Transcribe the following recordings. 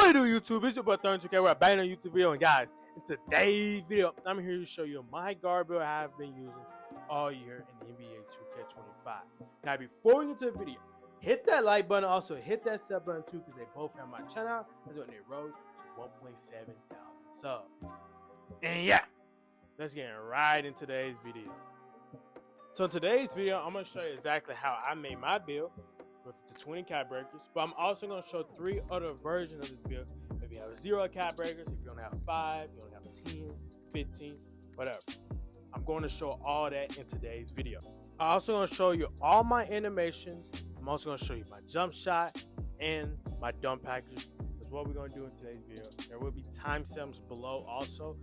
What do YouTube? It's your boy 32K. We're back on YouTube video, and guys, in today's video, I'm here to show you my guard build I have been using all year in the NBA 2K25. Now, before we get to the video, hit that like button. Also, hit that sub button too, because they both have my channel. That's when they road to 1.7 thousand subs. And yeah, let's get right into today's video. So in today's video, I'm gonna show you exactly how I made my build with the 20 cat breakers, but I'm also going to show 3 other versions of this build. If you have 0 cat breakers, if you only have 5, you only have 10, 15, whatever. I'm going to show all that in today's video. I'm also going to show you all my animations. I'm also going to show you my jump shot and my dump package. That's what we're going to do in today's video. There will be timestamps below also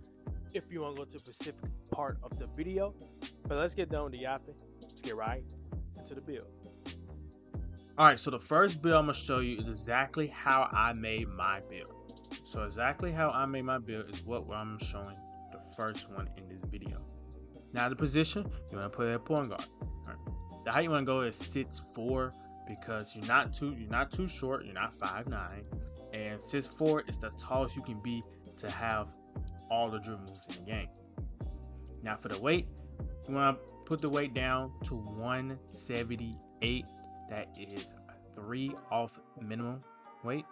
if you want to go to a specific part of the video. But let's get done with the yapping. Let's get right into the build. Alright, so the first build I'm going to show you is exactly how I made my build. So exactly how I made my build is what I'm showing the first one in this video. Now the position, you want to put it at point guard. Right. The height you want to go is 6'4", because you're not too short, you're not 5'9", and 6'4" is the tallest you can be to have all the dribble moves in the game. Now for the weight, you want to put the weight down to 178. That is 3 off minimum weight.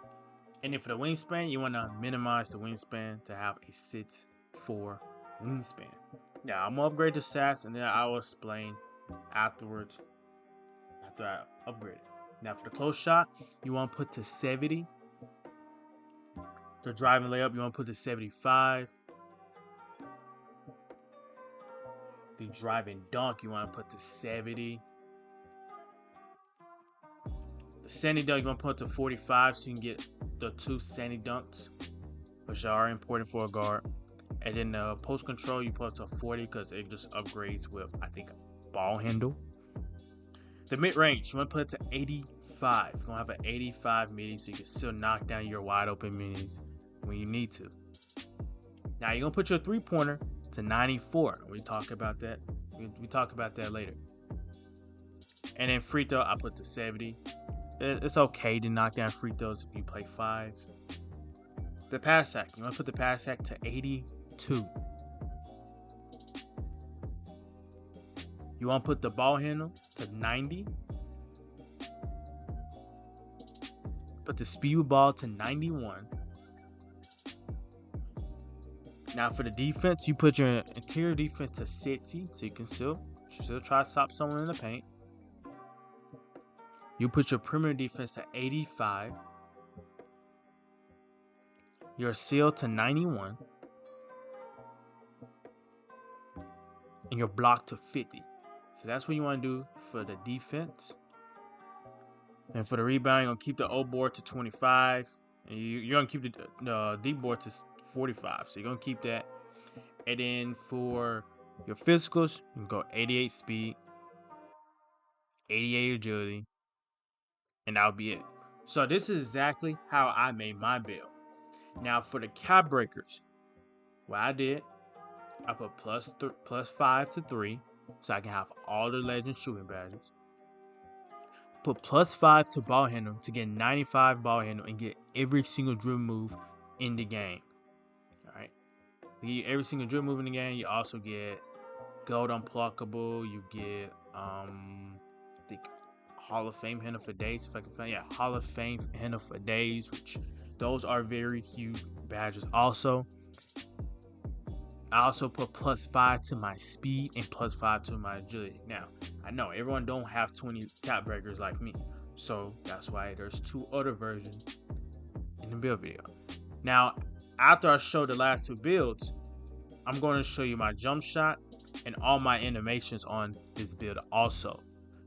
And then for the wingspan, you want to minimize the wingspan to have a 6'4" wingspan. Now I'm gonna upgrade the stats, and then I will explain afterwards after I upgrade it. Now for the close shot, you want to put to 70. The driving layup, you want to put to 75. The driving dunk, you want to put to 70. The sandy dunk, you want to put to 45 so you can get the 2 sandy dunks, which are important for a guard. And then the post control, you put to 40 because it just upgrades with, I think, ball handle. The mid range, you want to put it to 85. You're going to have an 85 midi so you can still knock down your wide open midis when you need to. Now you're going to put your 3-pointer to 94. We talk about that. We talk about that later. And then free throw, I put to 70. It's okay to knock down free throws if you play 5s. The pass hack, you want to put the pass hack to 82. You want to put the ball handle to 90. Put the speed with ball to 91. Now for the defense, you put your interior defense to 60, so you can still try to stop someone in the paint. You put your perimeter defense to 85. Your seal to 91. And your block to 50. So that's what you want to do for the defense. And for the rebound, you're going to keep the O board to 25. And you're going to keep the D board to 45. So you're going to keep that. And then for your physicals, you can go 88 speed, 88 agility. And that'll be it. So this is exactly how I made my build. Now for the cap breakers, what I did, I put plus 5 to 3, so I can have all the legend shooting badges. Put plus 5 to ball handle to get 95 ball handle and get every single dribble move in the game. Alright. You get every single dribble move in the game. You also get gold unpluckable. You get I think Hall of Fame handle for days, if I can find. Yeah, Hall of Fame handle for days, which those are very huge badges. Also, I also put plus 5 to my speed and plus 5 to my agility. Now, I know everyone don't have 20 cap breakers like me, so that's why there's 2 other versions in the build video. Now, after I show the last 2 builds, I'm going to show you my jump shot and all my animations on this build also.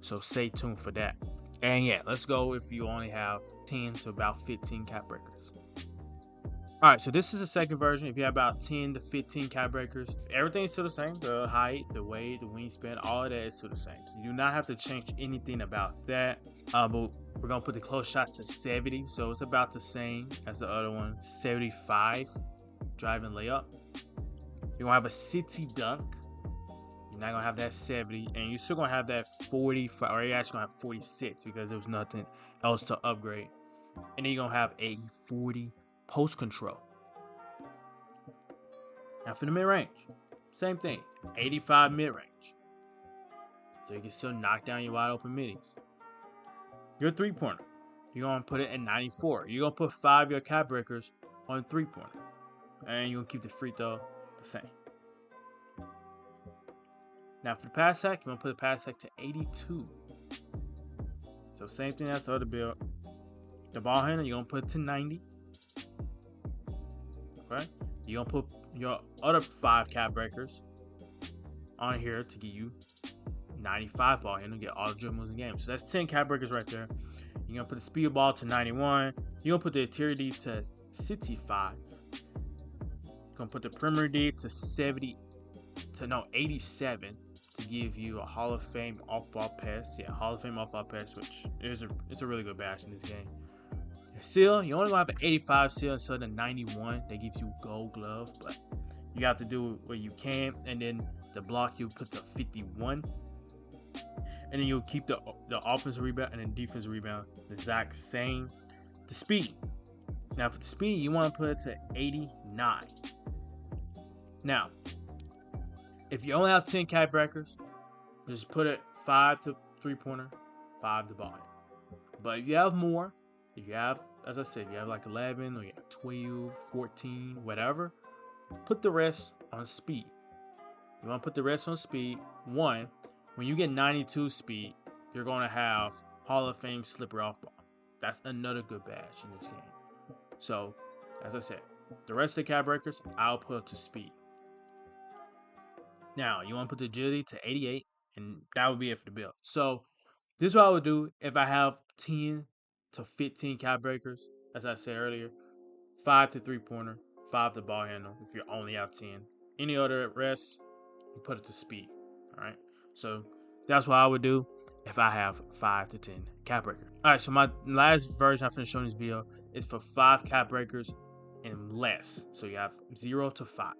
So stay tuned for that. And yeah, let's go if you only have 10 to about 15 cap breakers. Alright, so this is the second version. If you have about 10 to 15 cap breakers, everything's still the same. The height, the weight, the wingspan, all of that is still the same. So you do not have to change anything about that. But we're going to put the close shot to 70. So it's about the same as the other one. 75 driving layup. You're going to have a 60 dunk. You're not going to have that 70, and you're still going to have that 45, or you're actually going to have 46 because there was nothing else to upgrade. And then you're going to have a 40 post control. Now for the mid-range, same thing, 85 mid-range. So you can still knock down your wide open middies. Your three-pointer, you're going to put it at 94. You're going to put 5 of your cap breakers on three-pointer. And you're going to keep the free throw the same. Now for the pass hack, you're going to put the pass hack to 82. So same thing as the other build. The ball handler, you're going to put it to 90. Okay? You're going to put your other 5 cap breakers on here to give you 95 ball handler, get all the dribble moves in the game. So that's 10 cap breakers right there. You're going to put the speed ball to 91. You're going to put the interior D to 65. You're going to put the perimeter D to 87 to give you a Hall of Fame off-ball pass. Yeah, Hall of Fame off-ball pass, which is it's a really good bash in this game. Seal, you only want to have an 85 seal instead of 91. That gives you gold glove, but you have to do what you can. And then the block, you put the 51. And then you'll keep the offensive rebound and then defensive rebound the exact same. The speed. Now for the speed, you want to put it to 89. Now, if you only have 10 cap breakers, just put it 5 to three-pointer, 5 to ball. But if you have more, if you have, as I said, you have like 11 or you have 12, 14, whatever, put the rest on speed. You want to put the rest on speed. One, when you get 92 speed, you're going to have Hall of Fame slippery off ball. That's another good badge in this game. So, as I said, the rest of the cap breakers, I'll put to speed. Now, you want to put the agility to 88, and that would be it for the build. So, this is what I would do if I have 10 to 15 cap breakers, as I said earlier. 5 to three-pointer, 5 to ball handle, if you only have 10. Any other rest, you put it to speed. All right? So, that's what I would do if I have 5 to 10 cap breakers. All right, so my last version I finished showing this video is for 5 cap breakers and less. So, you have 0 to 5.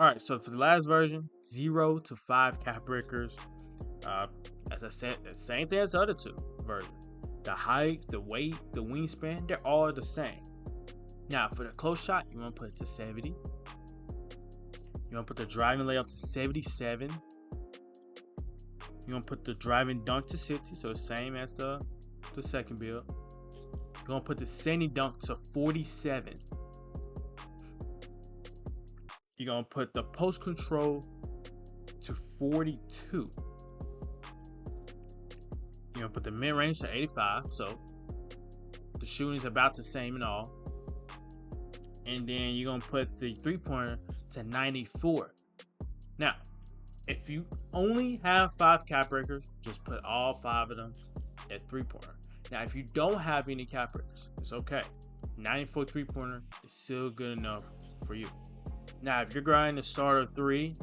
All right, so for the last version, 0 to 5 cap breakers. As I said, the same thing as the other two versions. The height, the weight, the wingspan, they're all the same. Now, for the close shot, you want to put it to 70. You want to put the driving layup to 77. You want to put the driving dunk to 60, so the same as the second build. You're going to put the standing dunk to 47. You're going to put the post control to 42. You're going to put the mid-range to 85. So the shooting is about the same in all. And then you're going to put the three-pointer to 94. Now, if you only have 5 cap breakers, just put all 5 of them at three-pointer. Now, if you don't have any cap breakers, it's okay. 94 three-pointer is still good enough for you. Now, if you're grinding the starter 3,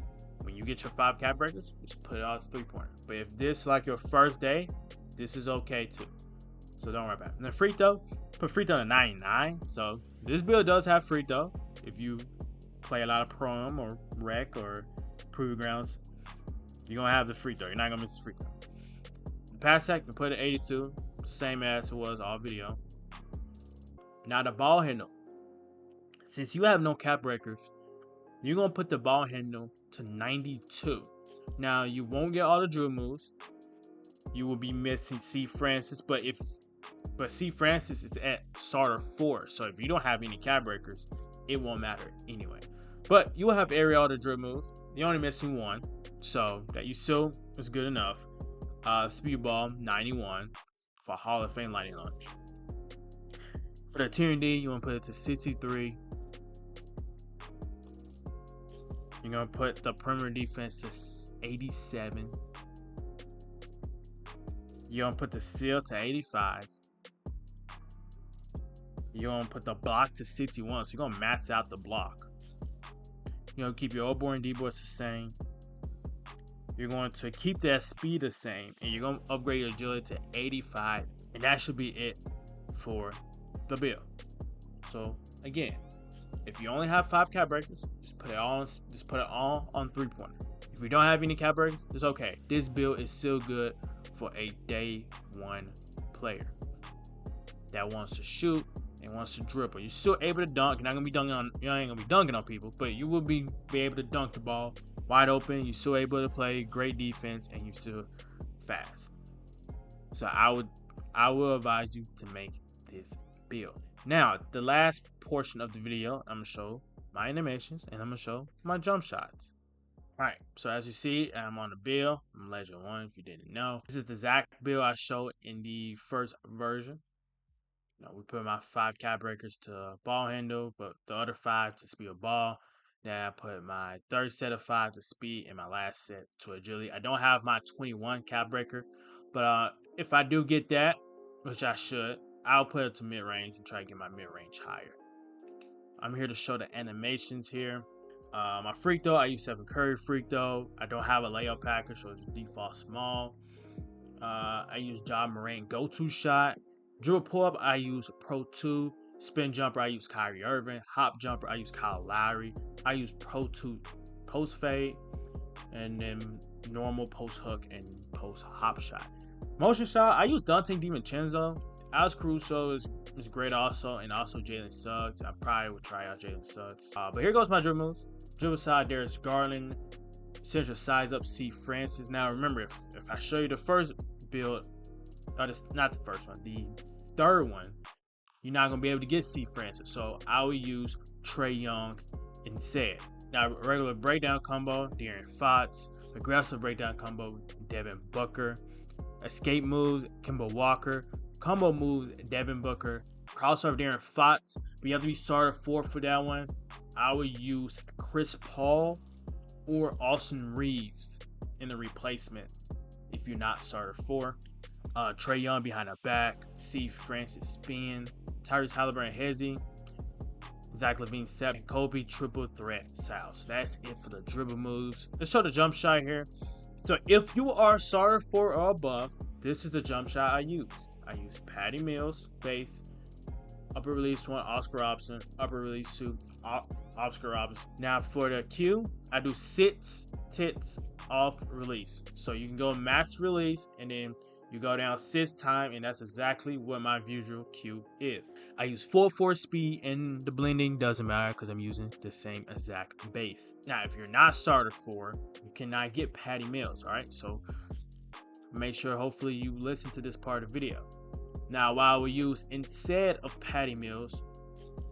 when you get your 5 cap breakers, just put it all as three-pointer. But if this is like your first day, this is okay too. So don't worry about it. And the free throw, put free throw to 99. So this build does have free throw. If you play a lot of prom or rec or preview grounds, you're going to have the free throw. You're not going to miss the free throw. The pass hack, you put it 82. Same as it was all video. Now the ball handle. Since you have no cap breakers, you're going to put the ball handle to 92. Now, you won't get all the drill moves. You will be missing C. Francis, but C. Francis is at starter 4. So if you don't have any cap breakers, it won't matter anyway. But you will have all the drill moves. You're only missing 1. So that you still is good enough. Speed ball, 91 for Hall of Fame lightning launch. For the tier D, you want to put it to 63. You're going to put the perimeter defense to 87. You're going to put the seal to 85. You're going to put the block to 61. So you're going to max out the block. You're going to keep your O-board and D-boards the same. You're going to keep that speed the same. And you're going to upgrade your agility to 85. And that should be it for the build. So again, if you only have 5 cap breakers, just put it all on three-pointer. If you don't have any cap breakers, it's okay. This build is still good for a day 1 player that wants to shoot and wants to dribble. You're still able to dunk. You're not gonna be dunking on. You ain't gonna be dunking on people, but you will be able to dunk the ball wide open. You're still able to play great defense, and you're still fast. So I will advise you to make this build. Now, the last portion of the video, I'm gonna show my animations and I'm gonna show my jump shots. Alright, so as you see, I'm on the build. I'm Legend 1 if you didn't know. This is the exact build I showed in the first version. We put my 5 cap breakers to ball handle, but the other 5 to speed of ball. Then I put my third set of 5 to speed and my last set to agility. I don't have my 21 cap breaker, but if I do get that, which I should, I'll put it to mid-range and try to get my mid-range higher. I'm here to show the animations here. My freak throw, I use Steph Curry freak throw. I don't have a layup package, so it's default small. I use Ja Morant go-to shot. Dribble pull-up, I use Pro 2. Spin jumper, I use Kyrie Irving. Hop jumper, I use Kyle Lowry. I use Pro 2 post fade. And then normal post hook and post hop shot. Motion shot, I use Dante DiVincenzo. Alex Caruso is great also, and also Jalen Suggs. I probably would try out Jalen Suggs. But here goes my dribble moves. Dribble side, Darius Garland. Central size up, C. Francis. Now remember, if I show you the first build, not the first one, the third one, you're not going to be able to get C. Francis. So I will use Trae Young instead. Now, regular breakdown combo, De'Aaron Fox. Aggressive breakdown combo, Devin Booker. Escape moves, Kemba Walker. Combo moves, Devin Booker. Crossover, De'Aaron Fox. But you have to be starter 4 for that one. I would use Chris Paul or Austin Reeves in the replacement if you're not starter 4. Trae Young behind the back. C. Francis spin. Tyrese Halliburton hezzy. Zach LaVine set. And Kobe triple threat style. So that's it for the dribble moves. Let's show the jump shot here. So if you are starter 4 or above, this is the jump shot I use. I use Patty Mills, base, upper release 1, Oscar Robertson, upper release 2, Oscar Robertson. Now for the Q, I do sits, tits, off release. So you can go max release and then you go down 6 time, and that's exactly what my visual cue is. I use full force speed, and the blending doesn't matter because I'm using the same exact base. Now, if you're not starter 4, you cannot get Patty Mills, all right? So make sure, hopefully, you listen to this part of the video. Now, what I will use instead of Patty Mills,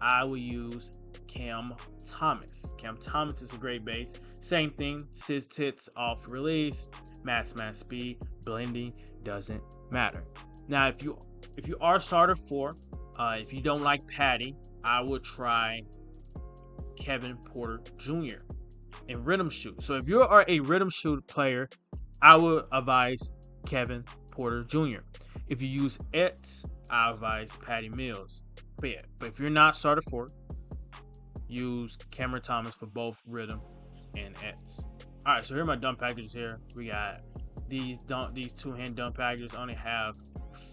I will use Cam Thomas. Cam Thomas is a great base. Same thing, sis tits off release, max speed, blending doesn't matter. Now, if you are starter 4, if you don't like Patty, I would try Kevin Porter Jr. and rhythm shoot. So if you are a rhythm shoot player, I would advise Kevin Porter Jr. If you use Ets, I advise Patty Mills. But if you're not starter 4, use Cameron Thomas for both rhythm and Ets. All right, so here are my dump packages here. We got these 2-hand dump packages. I only have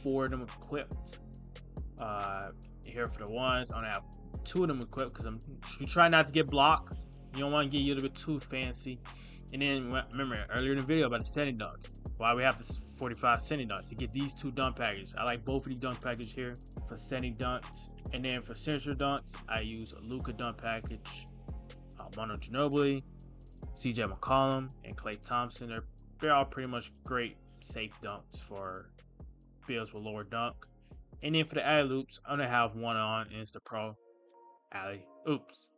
4 of them equipped. Here for the ones, I only have 2 of them equipped because you try not to get blocked. You don't want to get a little bit too fancy. And then remember earlier in the video about the setting dunk. Why we have this 45 setting dunk to get these 2 dunk packages. I like both of these dunk packages here for setting dunks. And then for central dunks, I use a Luka dunk package, Manu Ginobili, CJ McCollum, and Klay Thompson. They're all pretty much great safe dunks for builds with lower dunk. And then for the alley oops, I'm gonna have one on, and it's the Pro Alley Oops.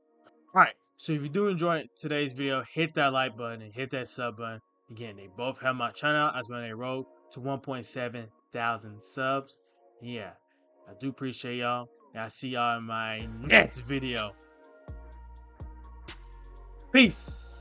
Alright, so if you do enjoy today's video, hit that like button and hit that sub button. Again, they both have my channel as when they roll to 1.7 thousand subs. Yeah, I do appreciate y'all, and I'll see y'all in my next video. Peace.